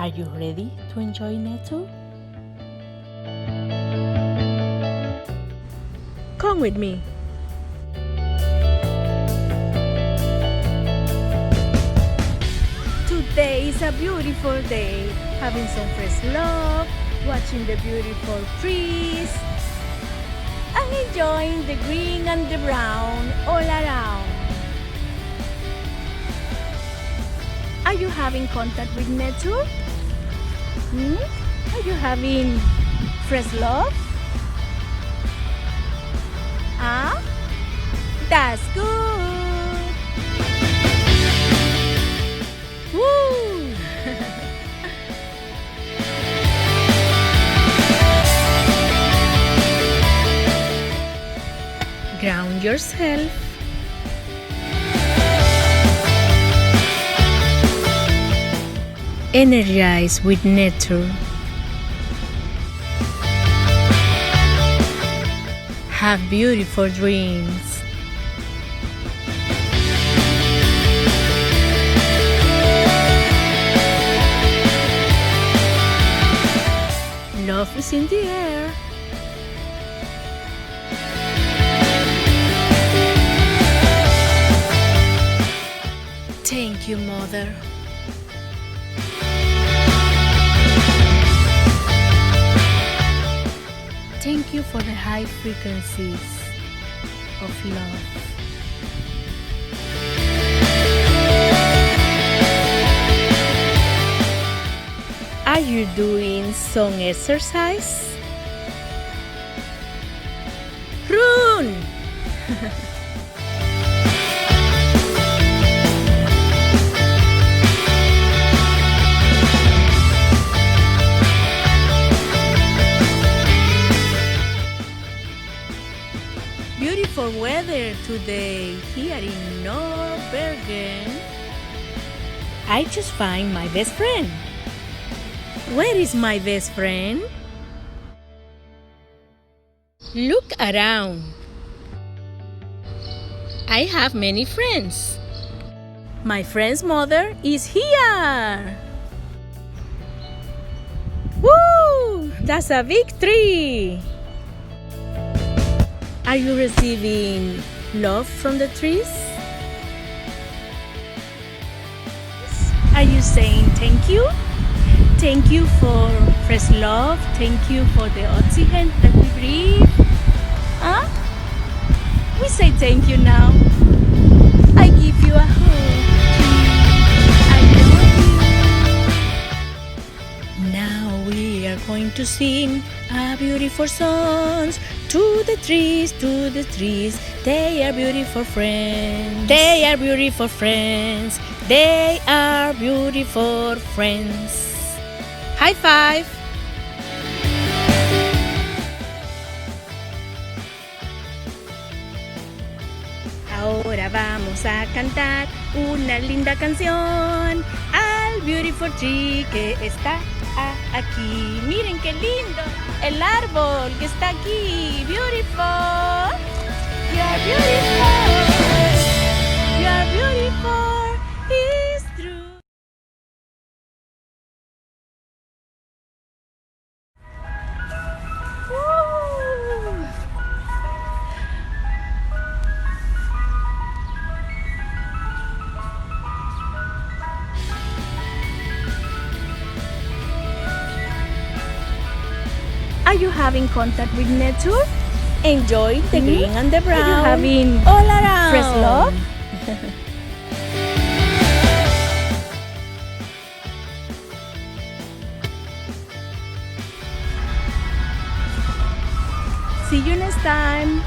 Are you ready to enjoy nature? Come with me. Today is a beautiful day, having some fresh love, watching the beautiful trees, and enjoying the green and the brown all around. Are you having contact with nature? Are you having fresh love? Ah, that's good. Woo! Ground yourself. Energize with nature. Have beautiful dreams. Love is in the air. Thank you, Mother. Thank you for the high frequencies of love. Are you doing some exercise? Run! Beautiful weather today here in Norbergen. I just find my best friend. Where is my best friend? Look around. I have many friends. My friend's mother is here. Woo! That's a big tree. Are you receiving love from the trees? Are you saying thank you? Thank you for fresh love. Thank you for the oxygen that we breathe. Huh? We say thank you now. I give you a hug. I love you. Now we are going to sing a beautiful song to the trees, to the trees. They are beautiful friends. They are beautiful friends. They are beautiful friends. High five. Ahora vamos a cantar una linda canción al beautiful tree que está aquí. Miren qué lindo el árbol que está aquí. Beautiful. You are beautiful. You are beautiful. It's true. Woo. Are you having contact with nature? Enjoy the green and the brown. Are you having all around fresh love? See you next time.